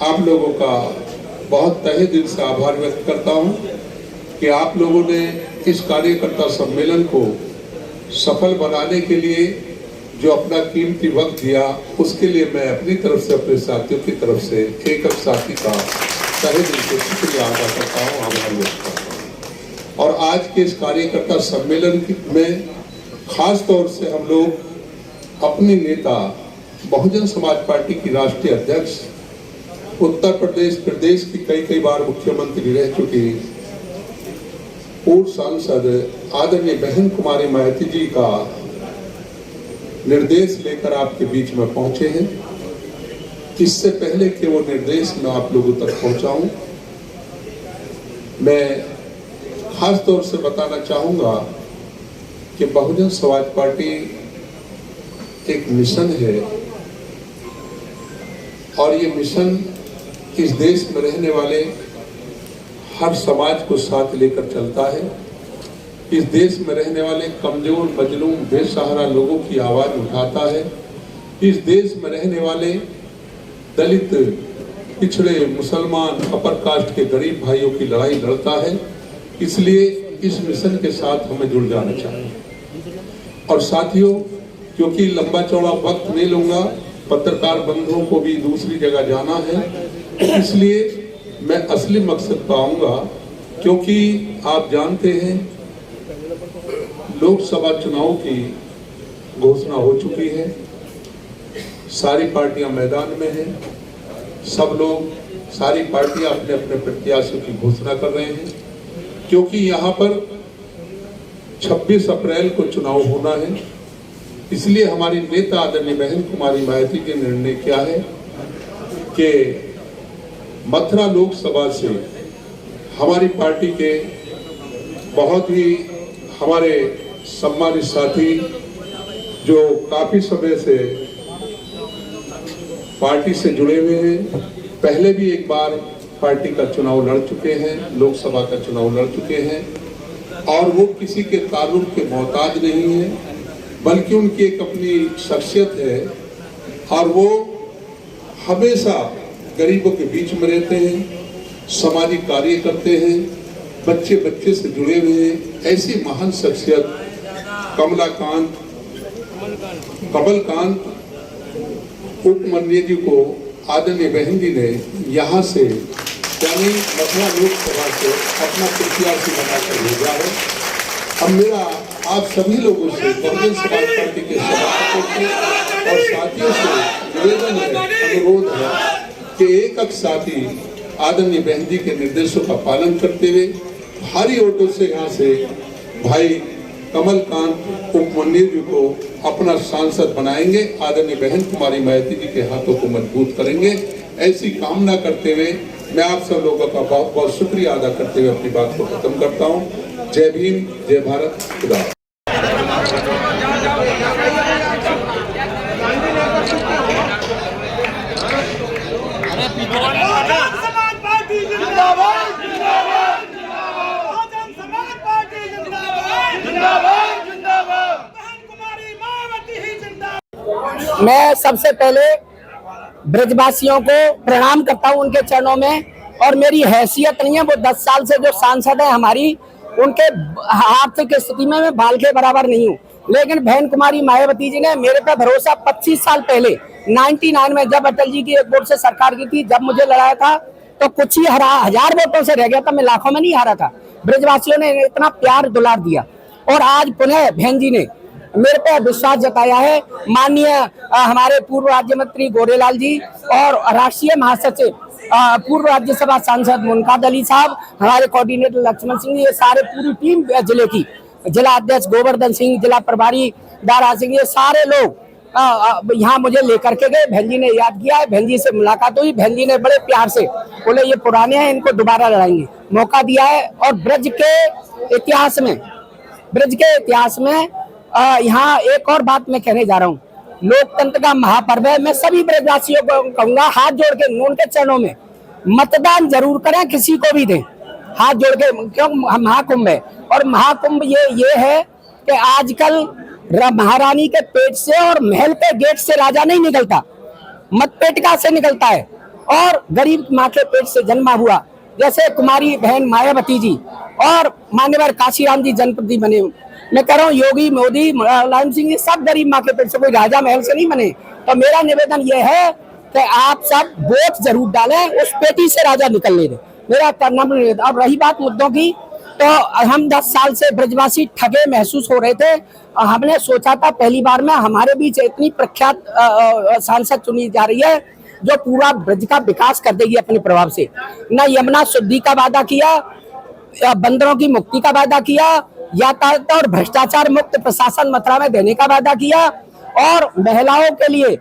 आप लोगों का बहुत तहे दिल से आभार व्यक्त करता हूं कि आप लोगों ने इस कार्यकर्ता सम्मेलन को सफल बनाने के लिए जो अपना कीमती वक्त दिया, उसके लिए मैं अपनी तरफ से, अपने साथियों की तरफ से एक साथी का तहे दिल से शुक्रिया अदा करता हूँ, आभार व्यक्त करता हूँ। और आज के इस कार्यकर्ता सम्मेलन में खास तौर से हम लोग अपने नेता बहुजन समाज पार्टी की राष्ट्रीय अध्यक्ष, उत्तर प्रदेश की कई बार मुख्यमंत्री रह चुकी पूर्व सांसद आदरणीय बहन कुमारी महती जी का निर्देश लेकर आपके बीच में पहुंचे हैं। इससे पहले कि वो निर्देश मैं आप लोगों तक पहुंचाऊं, मैं खास तौर से बताना चाहूंगा कि बहुजन समाज पार्टी एक मिशन है और ये मिशन इस देश में रहने वाले हर समाज को साथ लेकर चलता है। इस देश में रहने वाले कमजोर, मजलूम, बेसहारा लोगों की आवाज उठाता है। इस देश में रहने वाले दलित, पिछड़े, मुसलमान, अपर कास्ट के गरीब भाइयों की लड़ाई लड़ता है। इसलिए इस मिशन के साथ हमें जुड़ जाना चाहिए। और साथियों, क्योंकि लंबा चौड़ा वक्त नहीं लूंगा, पत्रकार बंधुओं को भी दूसरी जगह जाना है, इसलिए मैं असली मकसद पर आऊंगा। क्योंकि आप जानते हैं लोकसभा चुनाव की घोषणा हो चुकी है, सारी पार्टियां मैदान में हैं, सब लोग, सारी पार्टियां अपने अपने प्रत्याशियों की घोषणा कर रहे हैं। क्योंकि यहाँ पर 26 अप्रैल को चुनाव होना है, इसलिए हमारी नेता आदरणीय बहन कुमारी महती जी ने निर्णय किया है कि मथुरा लोकसभा से हमारी पार्टी के बहुत ही हमारे सम्मानित साथी जो काफी समय से पार्टी से जुड़े हुए हैं, पहले भी एक बार पार्टी का चुनाव लड़ चुके हैं, लोकसभा का चुनाव लड़ चुके हैं, और वो किसी के तारुफ के मोहताज नहीं है, बल्कि उनकी एक अपनी शख्सियत है और वो हमेशा गरीबों के बीच में रहते हैं, सामाजिक कार्य करते हैं, बच्चे बच्चे से जुड़े हुए हैं। ऐसी महान शख्सियत कमलकांत उपमन्यु जी को आदरणीय बहन जी ने यहाँ से, यानी मथुरा लोकसभा से अपना प्रत्याशी बनाकर भेजा है। अब मेरा आप सभी लोगों से, बहुजन समाज पार्टी के समर्थकों से और साथियों से निवेदन है, अनुरोध है कि एक साथी आदरणीय बहन जी के निर्देशों का पालन करते हुए भारी वोटों से यहाँ से भाई कमलकांत उपमन्यु जी को अपना सांसद बनाएंगे, आदरणीय बहन कुमारी महती जी के हाथों को मजबूत करेंगे। ऐसी कामना करते हुए मैं आप सब लोगों का बहुत बहुत शुक्रिया अदा करते हुए अपनी बात को खत्म करता हूँ। जय भीम, जय भारत, खुदा। मैं सबसे पहले ब्रजवासियों को प्रणाम करता हूं उनके चरणों में, और मेरी हैसियत नहीं है, वो 10 साल से जो सांसद है हमारी, उनके आर्थिक स्थिति में मैं बाल के बराबर नहीं हूं, लेकिन बहन कुमारी मायावती जी ने मेरे पे भरोसा 25 साल पहले 99 में जब अटल जी की एक वोट से सरकार की थी, जब मुझे लड़ाया था तो कुछ ही 1000 वोटों से रह गया था, मैं लाखों में नहीं हारा था। ब्रजवासियों ने इतना प्यार दुलार दिया और आज पुनः बहन जी ने मेरे पे विश्वास जताया है। माननीय हमारे पूर्व राज्य मंत्री गोरेलाल जी और राष्ट्रीय महासचिव पूर्व राज्यसभा सांसद मुनकाद अली साहब, हमारे कोऑर्डिनेटर लक्ष्मण सिंह, ये सारे पूरी टीम जिले की, जिला अध्यक्ष गोवर्धन सिंह, जिला प्रभारी दारा सिंह, ये सारे लोग यहाँ मुझे लेकर के गए। बहन जी ने याद किया है, बहन जी से मुलाकात हुई, बहन जी ने बड़े प्यार से बोले ये पुराने हैं, इनको दोबारा लड़ाएंगे, मौका दिया है। और ब्रज के इतिहास में यहाँ एक और बात मैं कहने जा रहा हूँ, लोकतंत्र का महापर्व है। मैं सभी ब्रजवासियों को कहूंगा, हाथ जोड़ के उनके चरणों में मतदान जरूर करें, किसी को भी दें, हाथ जोड़ के, क्यों महाकुंभ है। और महाकुंभ ये है कि आजकल महारानी के पेट से और महल के गेट से राजा नहीं निकलता, मतपेटिका से निकलता है। और गरीब माँ के पेट से जन्मा हुआ, जैसे कुमारी बहन मायावती जी और मान्यवर काशीराम जी जनप्रति बने। मैं कह रहा हूँ योगी मोदी मुलायम सिंह जी सब गरीब माँ के पेट से, कोई राजा महल से नहीं बने। तो मेरा निवेदन यह है कि आप सब वोट जरूर डालें, उस पेटी से राजा निकलने दें, मेरा करना निवेदन। अब रही बात मुद्दों की, तो हम 10 साल से ब्रजवासी ठगे महसूस हो रहे थे। हमने सोचा था पहली बार में हमारे बीच इतनी प्रख्यात सांसद चुनी जा रही है जो पूरा ब्रज का विकास कर देगी अपने प्रभाव से। न यमुना शुद्धि का वादा किया, बंदरों की मुक्ति का वादा किया, यातायात और भ्रष्टाचार मुक्त प्रशासन मथुरा में देने का वादा किया, और महिलाओं के लिए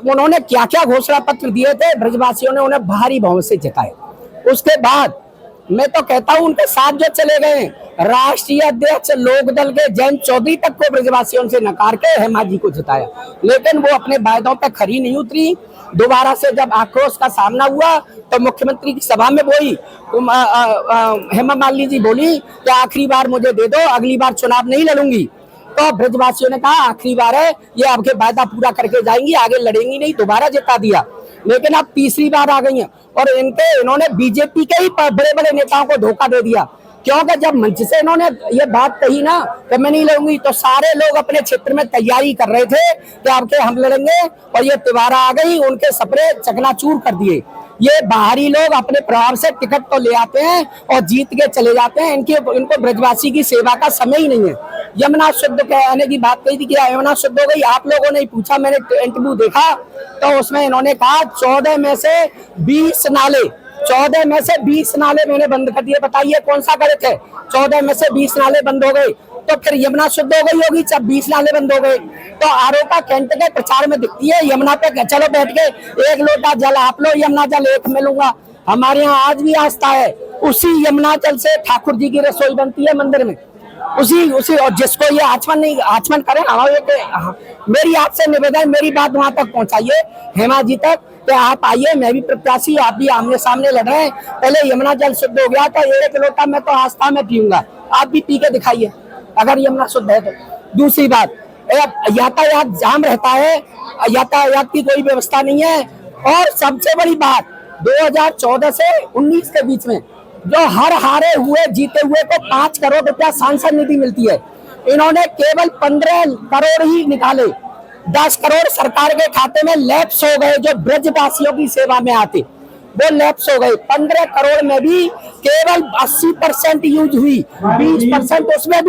उन्होंने क्या क्या घोषणा पत्र दिए थे, ब्रजवासियों ने उन्हें भारी बहुमत से जिताया। उसके बाद मैं तो कहता हूं उनके साथ जो चले गए राष्ट्रीय अध्यक्ष लोकदल के जयंत चौधरी तक को ब्रजवासियों से नकार के हेमा जी को जिताया, लेकिन वो अपने वायदों पर खरी नहीं उतरी। दोबारा से जब आक्रोश का सामना हुआ तो मुख्यमंत्री की सभा में वही हेमा मालिनी जी बोली कि आखिरी बार मुझे दे दो, अगली बार चुनाव नहीं लड़ूंगी। तो ब्रजवासियों ने कहा आखिरी बार है, ये आपके वादा पूरा करके जाएंगी, आगे लड़ेंगी नहीं, दोबारा जिता दिया। लेकिन अब तीसरी बार आ गई हैं और इन्होंने बीजेपी के ही बड़े बड़े नेताओं को धोखा दे दिया, क्योंकि जब मंच से इन्होंने ये बात कही ना कि मैं नहीं लड़ूंगी, तो सारे लोग अपने क्षेत्र में तैयारी कर रहे थे कि आपके हम लड़ेंगे, और ये तिवारा आ गई, उनके सपने चकनाचूर कर दिए। ये बाहरी लोग अपने प्रभाव से टिकट तो ले आते हैं और जीत के चले जाते हैं, इनको ब्रजवासी की सेवा का समय ही नहीं है। यमुना शुद्ध कहने की बात कही थी कि यमुना शुद्ध हो गई, आप लोगों ने पूछा, मैंने इंटरव्यू देखा तो उसमें इन्होंने कहा 14 में से 20 नाले, 14 में से 20 नाले मैंने बंद कर दिए। बताइए कौन सा गलत है? 14 में से 20 नाले बंद हो गए तो फिर यमुना शुद्ध हो गई होगी जब 20 नाले बंद हो गए। तो आरोपा कैंट के प्रचार में दिखती है यमुना पे चलो बैठ के एक लोटा जल आप लो, यमुना जल एक में लूंगा। हमारे यहाँ आज भी आस्था है, उसी यमुना जल से ठाकुर जी की रसोई बनती है मंदिर में, उसी और जिसको ये आचमन करें। मेरी आपसे निवेदन, मेरी बात वहां तक पहुंचाइए हेमा जी तक कि आप आइए, मैं भी प्रत्याशी, आप भी आमने सामने लड़ रहे हैं। पहले यमुना जल शुद्ध हो गया तो 1 लोटा मैं तो आस्था में पीऊंगा, आप भी पी के दिखाइए अगर यमुना शुद्ध है तो। दूसरी बात, यातायात जाम रहता है, यातायात की कोई व्यवस्था नहीं है। और सबसे बड़ी बात, 2014 से 19 के बीच में जो हर हारे हुए जीते हुए को 5 करोड़ रुपया सांसद निधि मिलती है, इन्होंने केवल 15 करोड़ ही निकाले। 10 करोड़ सरकार के खाते में लैप्स हो गए, जो ब्रजवासियों की सेवा में आते वो लैप्स हो गए। 15 करोड़ में भी केवल 80% यूज हुई, 20% उसमें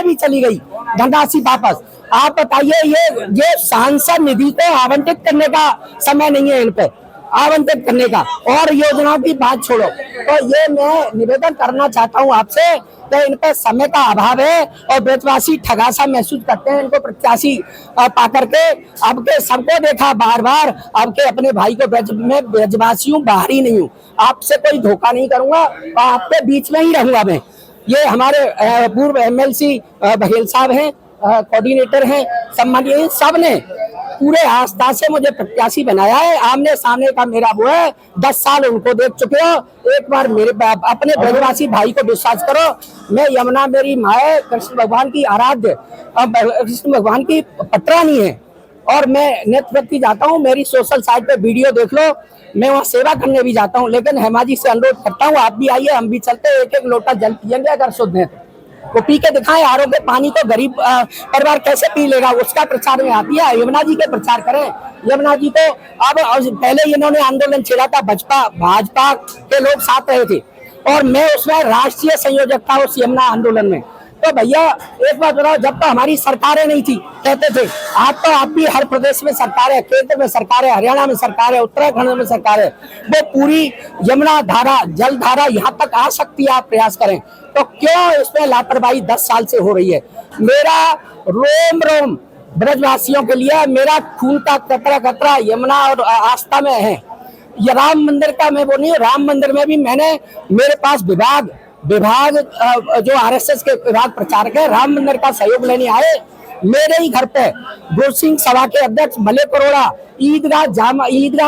भी चली गई धनराशि वापस। आप बताइए, ये सांसद निधि को आवंटित करने का समय नहीं है इन पे, आवंटित करने का, और योजनाओं की बात छोड़ो। तो ये मैं निवेदन करना चाहता हूँ आपसे, तो इन पे समय का अभाव है और ब्रजवासी ठगासा महसूस करते हैं इनको प्रत्याशी पा करके। आपके सबको देखा बार बार, आपके अपने भाई को ब्रजवासी हूँ, बाहरी नहीं हूँ, आपसे कोई धोखा नहीं करूंगा, आपके बीच में ही रहूंगा मैं। ये हमारे पूर्व MLC बघेल साहब हैं, कोऑर्डिनेटर हैं, सम्मानीय, सब ने पूरे आस्था से मुझे प्रत्याशी बनाया है। आमने सामने का मेरा वो है, 10 साल उनको देख चुके हो, एक बार मेरे अपने ब्रजवासी भाई को विश्वास करो। मैं यमुना मेरी माँ है, कृष्ण भगवान की आराध्य, कृष्ण भगवान की पटरानी है, और मैं नेतृत्व जाता हूँ। मेरी सोशल साइट पे वीडियो देख लो, मैं वहाँ सेवा करने भी जाता हूँ। लेकिन हेमा जी से अनुरोध करता हूँ, आप भी आइए, हम भी चलते हैं, 1-1 लोटा जल पियेंगे अगर शुद्ध है वो पी के दिखाएं। आरोग्य के पानी को गरीब परिवार कैसे पी लेगा, उसका प्रचार में आती है। यमुना जी के प्रचार करें, यमुना जी को। अब पहले इन्होंने आंदोलन छेड़ा था, भाजपा के लोग साथ रहे थे और मैं उसमें राष्ट्रीय संयोजक था उस यमुना आंदोलन में। तो भैया एक बात बताओ, जब तो हमारी सरकारें नहीं थी कहते थे, आप भी हर प्रदेश में सरकार है, केंद्र में सरकार है, हरियाणा में सरकार है, उत्तराखंड में सरकार है, वो पूरी यमुना धारा जल धारा यहाँ तक आ सकती है, आप प्रयास करें। तो क्यों इसमें लापरवाही 10 साल से हो रही है? मेरा रोम रोम ब्रजवासियों के लिए, मेरा खून का कतरा कतरा यमुना और आस्था में है। ये राम मंदिर का मैं वो नहीं, राम मंदिर में भी मैंने, मेरे पास विभाग जो RSS के विभाग प्रचारक है, राम मंदिर का सहयोग लेने आए मेरे ही घर पे। गुरसिंह सभा के अध्यक्ष मले करोड़ा, ईदगाह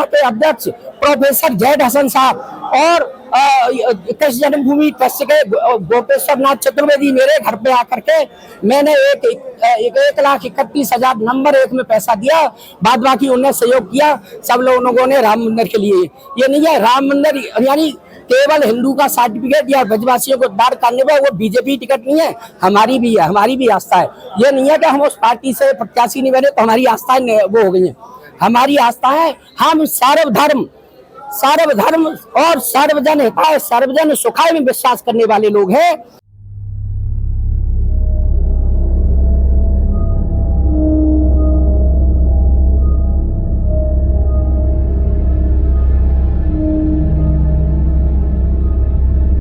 के अध्यक्ष प्रोफेसर जैद हसन साहब और कृष्ण जन्मभूमि ट्रस्ट के गोपेश्वर नाथ चतुर्वेदी मेरे घर पे आकर के मैंने एक 1,31,000 नंबर 1 में पैसा दिया, बाद बाकी उन्होंने सहयोग किया सब लोगों ने राम मंदिर के लिए। ये नहीं है राम मंदिर यानी केवल हिंदू का सर्टिफिकेट या ब्रजवासियों को उद्धार करने पर, वो बीजेपी टिकट नहीं है, हमारी भी है, हमारी भी आस्था है। ये नहीं है कि हम उस पार्टी से प्रत्याशी नहीं बने तो हमारी आस्थाएं वो हो गई है। हमारी आस्था है हम सर्वधर्म और सर्वजन हिताय सर्वजन सुखाय में विश्वास करने वाले लोग हैं।